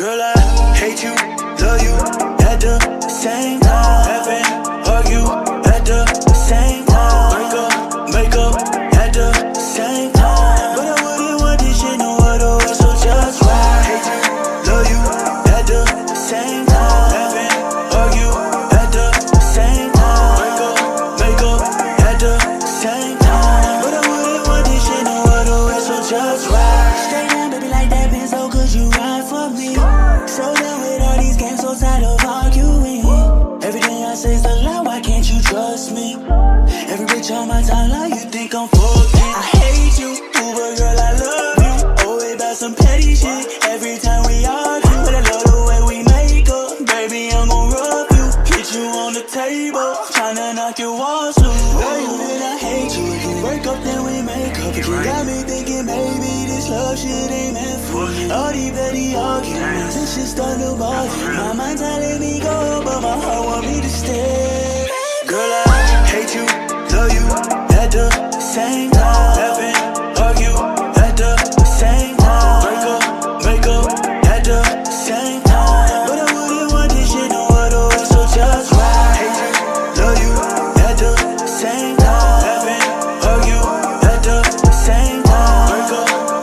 Girl, I hate you, love you at the same time. Haven't argue at the same time. Make up at the same time. But I wouldn't want this shit no other way, so just ride. Hate you, love you at the same time. Haven't argue at the same time. Make up at the same time. But I wouldn't want this shit no other way, so just ride. Stay down, baby, like that bitch, so could you ride for me? So done with all these games, so tired of arguing. Everything I say is a lie, why can't you trust me? Every bitch on my timeline, you think I'm fucking. I hate you, but girl, I love you. Always about some petty shit, every time we argue. But I love the way we make up, baby, I'm gon' rub you. Hit you on the table, tryna knock your walls loose. Love you, then I hate you. If we break up, then we make up. But you got me thinking maybe this love shit ain't meant for me. All these petty arguments, this shit starting to bother me. My mind telling me go, but my heart want me to stay. Girl, I hate you, love you at the same time. Haven't argue at the same time. Make up at the same time. But I wouldn't want this shit no other way, so just ride. Hate you, love you at the same time. Haven't argue at the same time.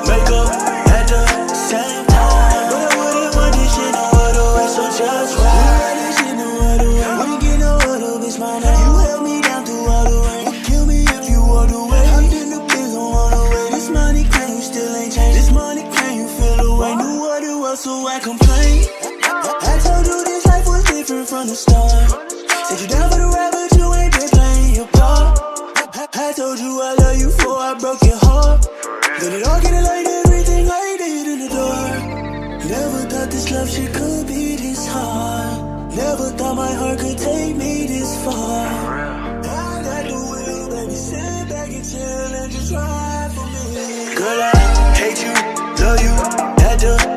Make up at the same time. But I wouldn't want this shit no other way, so just ride. This shit no other way. Wouldn't get no other bitch, my name. You held me down through all the way. Would kill me if you walked away. Hopped in the Benz on all the way. This money claim you still ain't changed. This money claim you feel away. Knew what it was, so I complained. I told you this life was different from the start. Said you down for the ride, but you ain't been playing your part. I told you I love you before I broke your heart. Then it all getting like everything I did in the dark. Never thought this love shit could be this hard. Never thought my heart could take me this far. I got the will, baby, sit back and chill and just ride for me. Girl, I hate you, love you at the